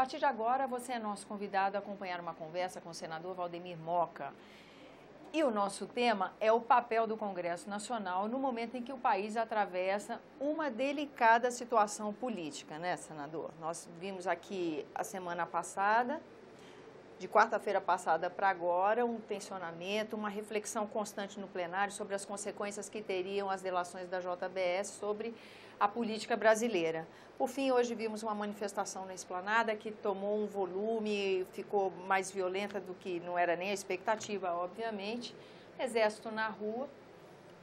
partir de agora, você é nosso convidado a acompanhar uma conversa com o senador Valdemir Moca. E o nosso tema é o papel do Congresso Nacional no momento em que o país atravessa uma delicada situação política, né, senador? Nós vimos aqui a semana passada, de quarta-feira passada para agora, um tensionamento, uma reflexão constante no plenário sobre as consequências que teriam as delações da JBS sobre a política brasileira. Por fim, hoje vimos uma manifestação na Esplanada que tomou um volume, ficou mais violenta do que não era nem a expectativa, obviamente. Exército na rua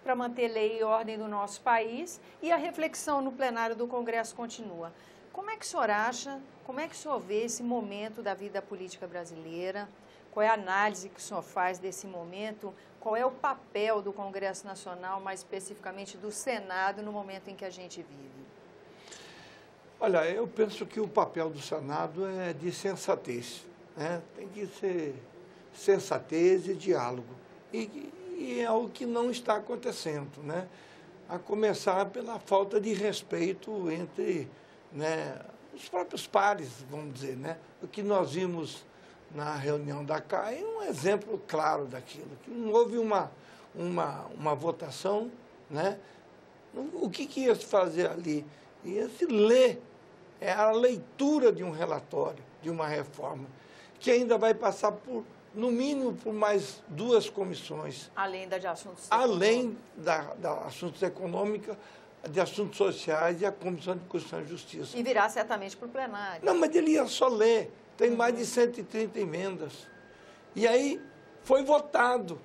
para manter lei e ordem do nosso país, e a reflexão no plenário do Congresso continua. Como é que o senhor acha, como é que o senhor vê esse momento da vida política brasileira? Qual é a análise que o senhor faz desse momento? Qual é o papel do Congresso Nacional, mais especificamente do Senado, no momento em que a gente vive? Olha, eu penso que o papel do Senado é de sensatez, né? Tem que ser sensatez e diálogo. E é o que não está acontecendo, né? A começar pela falta de respeito entre, né, os próprios pares, vamos dizer, né? O que nós vimos na reunião da CAI é um exemplo claro daquilo, que não houve uma votação, né? O que ia se fazer ali? Ia se ler, é a leitura de um relatório, de uma reforma, que ainda vai passar por, no mínimo, por mais 2 comissões. Além da de assuntos Além da assuntos econômicos, de assuntos sociais e a Comissão de Constituição e Justiça. E virá certamente para o plenário. Não, mas ele ia só ler. Tem mais de 130 emendas. E aí foi votado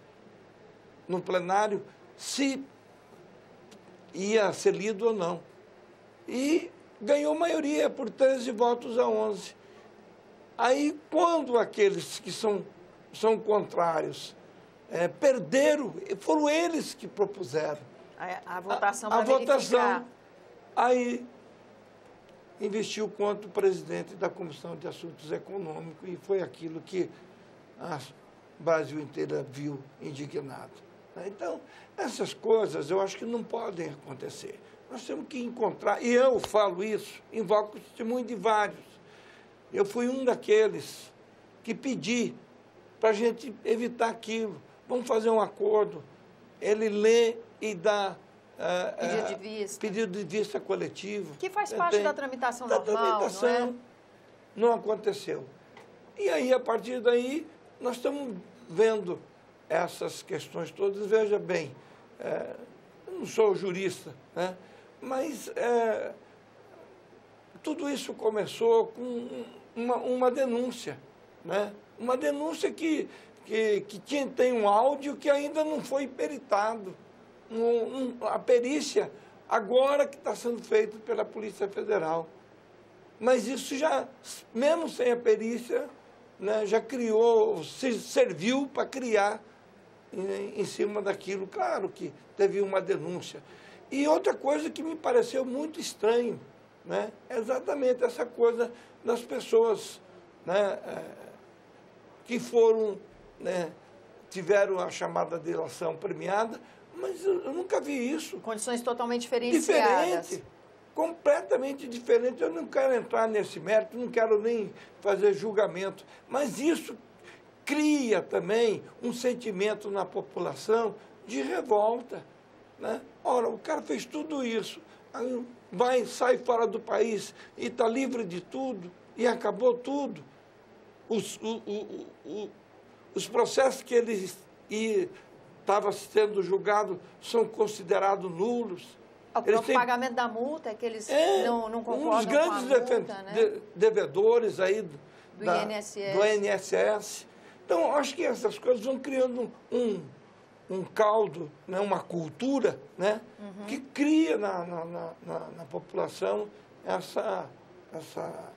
no plenário se ia ser lido ou não. E ganhou maioria por 13 votos a 11. Aí, quando aqueles que são contrários perderam, foram eles que propuseram A votação a para verificar. votação. Aí investiu contra o presidente da Comissão de Assuntos Econômicos, e foi aquilo que o Brasil inteiro viu indignado. Então, essas coisas eu acho que não podem acontecer. Nós temos que encontrar, e eu falo isso, invoco o testemunho de vários. Eu fui um daqueles que pedi para a gente evitar aquilo. Vamos fazer um acordo. Ele lê e dá pedido de vista coletivo. Que faz parte da tramitação normal, não é? Não aconteceu. E aí, a partir daí, nós estamos vendo essas questões todas. Veja bem, eu não sou jurista, né? Mas tudo isso começou com uma denúncia, né? Uma denúncia que tem um áudio que ainda não foi peritado. A perícia agora que está sendo feita pela Polícia Federal. Mas isso já, mesmo sem a perícia, né, já criou, serviu para criar em cima daquilo. Claro que teve uma denúncia. E outra coisa que me pareceu muito estranho, né, é exatamente essa coisa das pessoas, né, que foram, né, tiveram a chamada delação premiada. Mas eu nunca vi isso. Condições totalmente diferenciadas. Diferente, completamente diferente. Eu não quero entrar nesse mérito, não quero nem fazer julgamento. Mas isso cria também um sentimento na população de revolta, né? Ora, o cara fez tudo isso, aí sai fora do país e está livre de tudo, e acabou tudo. Os processos que eles estava sendo julgado são considerados nulos. O próprio pagamento da multa é que eles não concordam com a multa, né? Um dos grandes devedores aí do INSS. Do INSS. Então, acho que essas coisas vão criando um caldo, né, uma cultura, né, que cria na população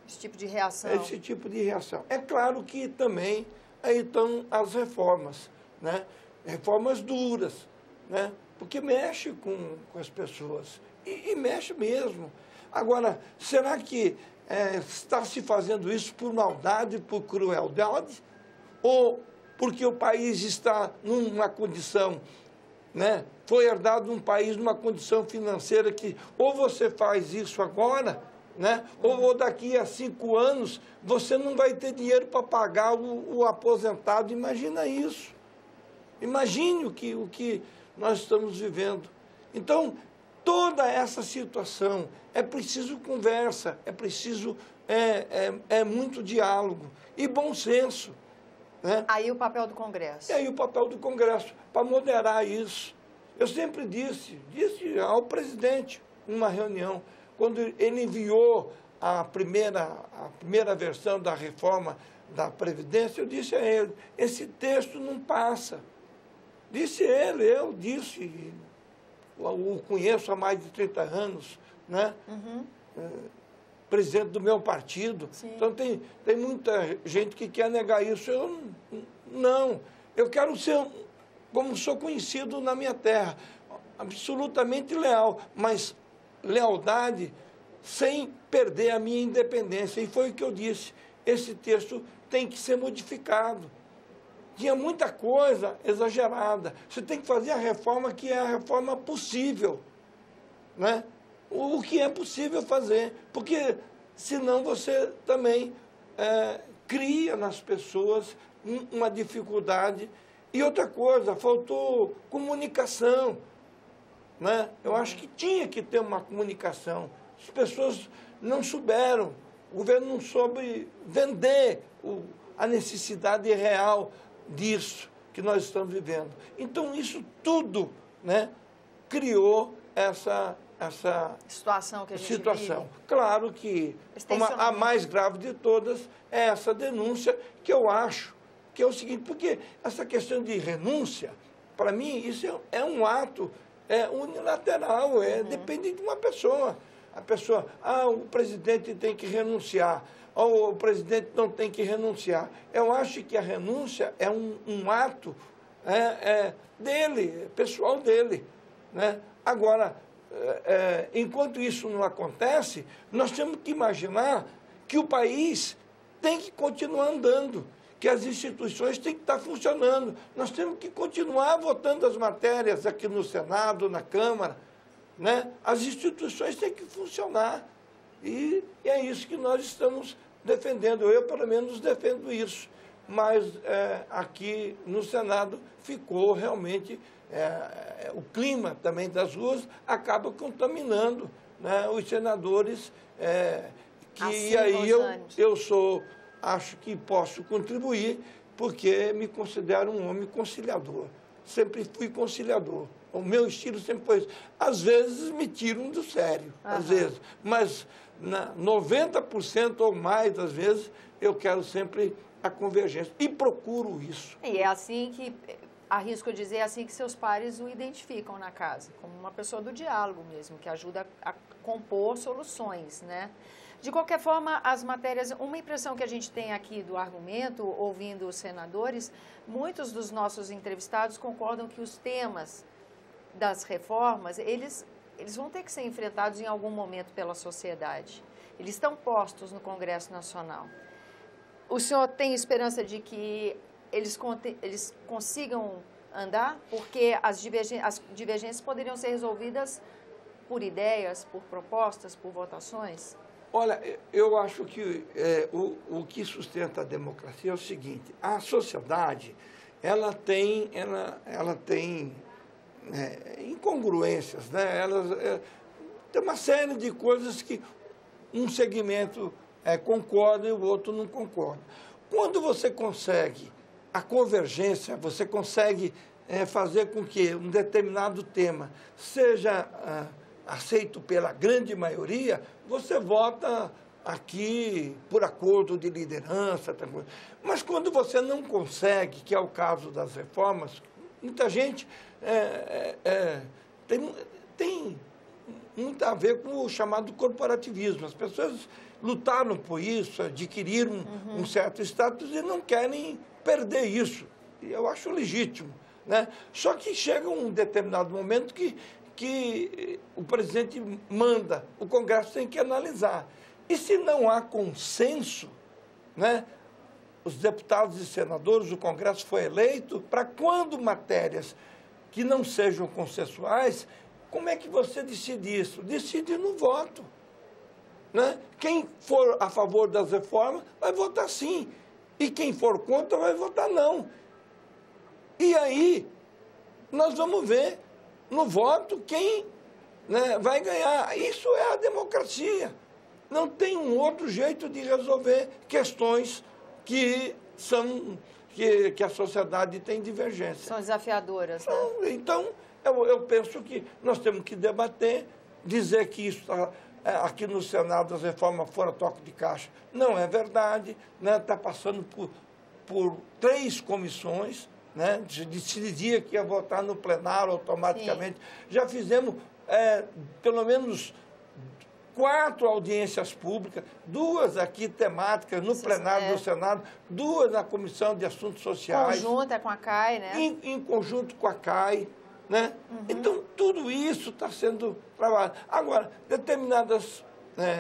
esse tipo de reação. Esse tipo de reação. É claro que também aí estão as reformas, né? Reformas duras, né? Porque mexe com as pessoas, e mexe mesmo. Agora, será que está se fazendo isso por maldade, por crueldade, ou porque o país está numa condição, né? Foi herdado um país numa condição financeira que ou você faz isso agora, né? Ou daqui a 5 anos você não vai ter dinheiro para pagar o aposentado. Imagina isso. Imagine o que nós estamos vivendo. Então, toda essa situação, é preciso conversa, é preciso muito diálogo e bom senso. Né? Aí o papel do Congresso. E aí o papel do Congresso, para moderar isso. Eu sempre disse ao presidente, numa reunião, quando ele enviou a primeira versão da reforma da Previdência, eu disse a ele, esse texto não passa. Disse ele, eu disse, o conheço há mais de 30 anos, né? Presidente do meu partido. Sim. Então, tem muita gente que quer negar isso. Eu não. Eu quero ser, como sou conhecido na minha terra, absolutamente leal, mas lealdade sem perder a minha independência. E foi o que eu disse. Esse texto tem que ser modificado. Tinha muita coisa exagerada. Você tem que fazer a reforma que é a reforma possível, né? O que é possível fazer, porque senão você também cria nas pessoas uma dificuldade. E outra coisa, faltou comunicação, né? Eu acho que tinha que ter uma comunicação. As pessoas não souberam, o governo não soube vender a necessidade real disso que nós estamos vivendo. Então, isso tudo, né, criou essa situação que a gente situação. Vive. Claro que a mais grave de todas é essa denúncia, que eu acho que é o seguinte, porque essa questão de renúncia, para mim, isso é um ato unilateral, depende de uma pessoa. A pessoa, o presidente tem que renunciar, ou o presidente não tem que renunciar. Eu acho que a renúncia é um ato dele, pessoal dele, né? Agora, enquanto isso não acontece, nós temos que imaginar que o país tem que continuar andando, que as instituições têm que estar funcionando. Nós temos que continuar votando as matérias aqui no Senado, na Câmara, né? As instituições têm que funcionar. E é isso que nós estamos defendendo. Eu, pelo menos, defendo isso. Mas aqui no Senado ficou realmente... o clima também das ruas acaba contaminando, né, os senadores, e aí acho que posso contribuir, porque me considero um homem conciliador. Sempre fui conciliador. O meu estilo sempre foi isso. Às vezes me tiram do sério, às vezes, mas 90% ou mais das vezes eu quero sempre a convergência e procuro isso. E é assim que... Arrisco dizer, é assim que seus pares o identificam na casa, como uma pessoa do diálogo mesmo, que ajuda a compor soluções, né? De qualquer forma, as matérias, uma impressão que a gente tem aqui do argumento, ouvindo os senadores, muitos dos nossos entrevistados concordam que os temas das reformas, eles vão ter que ser enfrentados em algum momento pela sociedade. Eles estão postos no Congresso Nacional. O senhor tem esperança de que eles consigam andar? Porque as divergências poderiam ser resolvidas por ideias, por propostas, por votações? Olha, eu acho que o que sustenta a democracia é o seguinte: a sociedade ela tem incongruências, né? Tem uma série de coisas que um segmento concorda e o outro não concorda. Quando você consegue a convergência, você consegue fazer com que um determinado tema seja aceito pela grande maioria, você vota aqui por acordo de liderança. Mas quando você não consegue, que é o caso das reformas, muita gente tem muito a ver com o chamado corporativismo. As pessoas lutaram por isso, adquiriram um certo status e não querem perder isso. E eu acho legítimo, né? Só que chega um determinado momento que o presidente manda, o Congresso tem que analisar. E se não há consenso, né? Os deputados e senadores, o Congresso foi eleito para quando matérias que não sejam consensuais, como é que você decide isso? Decide no voto. né? Quem for a favor das reformas vai votar sim. E quem for contra vai votar não. E aí nós vamos ver no voto quem, né, vai ganhar. Isso é a democracia. Não tem um outro jeito de resolver questões que a sociedade tem divergência. São desafiadoras, né? Então, eu penso que nós temos que debater, dizer que isso aqui no Senado as reformas foram toque de caixa. Não é verdade, né? Está passando por 3 comissões, né? Decidia que ia votar no plenário automaticamente. Sim. Já fizemos pelo menos 4 audiências públicas, 2 aqui temáticas no plenário do Senado, 2 na Comissão de Assuntos Sociais. Conjunta com a CAI, né? Em conjunto com a CAI, né? Uhum. Então, tudo isso está sendo trabalhado. Agora, determinadas...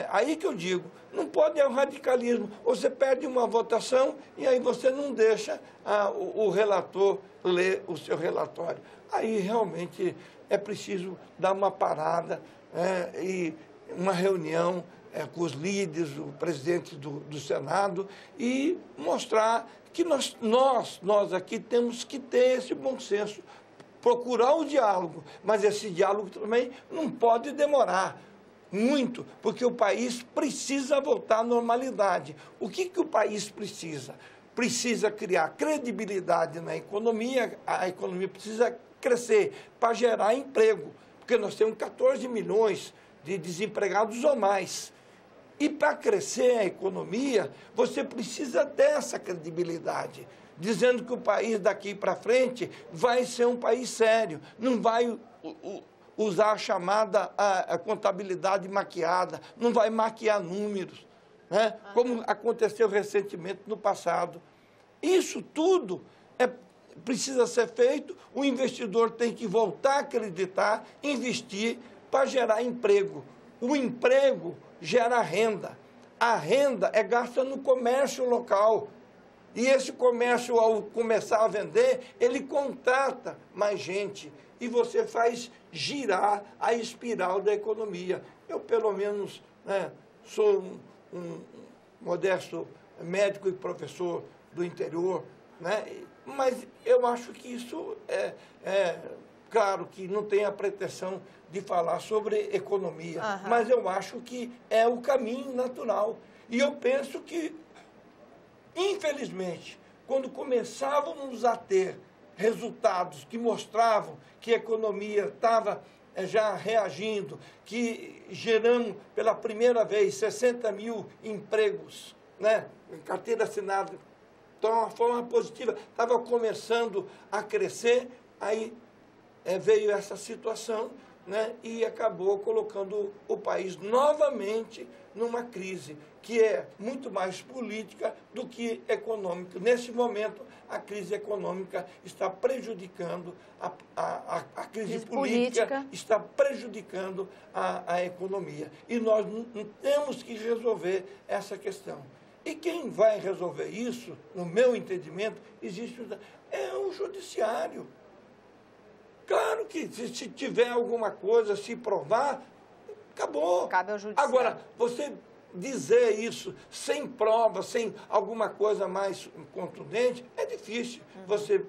aí que eu digo, não pode o radicalismo. Você perde uma votação e aí você não deixa o relator ler o seu relatório. Aí, realmente, é preciso dar uma parada e uma reunião com os líderes, o presidente do Senado, e mostrar que nós aqui temos que ter esse bom senso, procurar o diálogo, mas esse diálogo também não pode demorar muito, porque o país precisa voltar à normalidade. O que o país precisa? Precisa criar credibilidade na economia, a economia precisa crescer para gerar emprego, porque nós temos 14 milhões de desempregados ou mais. E para crescer a economia, você precisa dessa credibilidade, dizendo que o país daqui para frente vai ser um país sério, não vai usar a chamada a contabilidade maquiada, não vai maquiar números, né? Como aconteceu recentemente no passado. Isso tudo precisa ser feito, o investidor tem que voltar a acreditar, investir para gerar emprego. O emprego gera renda. A renda é gasta no comércio local. E esse comércio, ao começar a vender, ele contrata mais gente. E você faz girar a espiral da economia. Eu, pelo menos, sou um modesto médico e professor do interior, né? Mas eu acho que isso claro que não tem a pretensão de falar sobre economia, mas eu acho que é o caminho natural. E eu penso que, infelizmente, quando começávamos a ter resultados que mostravam que a economia estava já reagindo, que geramos pela primeira vez 60 mil empregos, né, em carteira assinada, então, de uma forma positiva, estava começando a crescer, aí veio essa situação, né, e acabou colocando o país novamente numa crise, que é muito mais política do que econômica. Nesse momento, a crise econômica está prejudicando, a crise política está prejudicando a economia. E nós temos que resolver essa questão. E quem vai resolver isso, no meu entendimento, é o judiciário. Claro que se tiver alguma coisa, se provar, acabou. Cabe ao judiciário. Agora, você dizer isso sem prova, sem alguma coisa mais contundente, é difícil você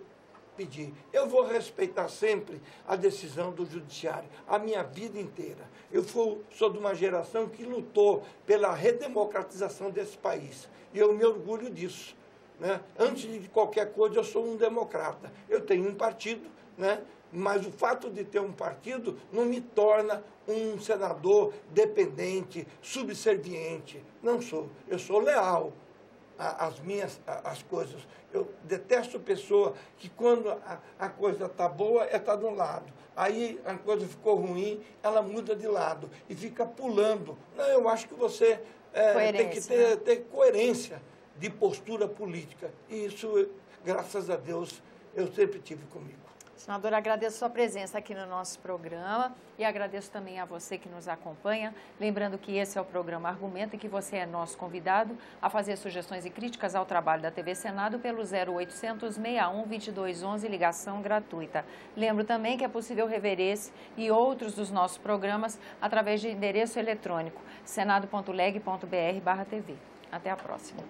pedir. Eu vou respeitar sempre a decisão do judiciário, a minha vida inteira. Eu sou de uma geração que lutou pela redemocratização desse país. E eu me orgulho disso, né? Antes de qualquer coisa, eu sou um democrata. Eu tenho um partido, né? Mas o fato de ter um partido não me torna um senador dependente, subserviente. Não sou. Eu sou leal às coisas. Eu detesto pessoa que, quando a coisa está boa, está de um lado. Aí a coisa ficou ruim, ela muda de lado e fica pulando. Não, eu acho que você tem que ter coerência de postura política. E isso, graças a Deus, eu sempre tive comigo. Senadora, agradeço a sua presença aqui no nosso programa e agradeço também a você que nos acompanha. Lembrando que esse é o programa Argumento e que você é nosso convidado a fazer sugestões e críticas ao trabalho da TV Senado pelo 0800 61 2211, ligação gratuita. Lembro também que é possível rever esse e outros dos nossos programas através de endereço eletrônico senado.leg.br/tv. Até a próxima.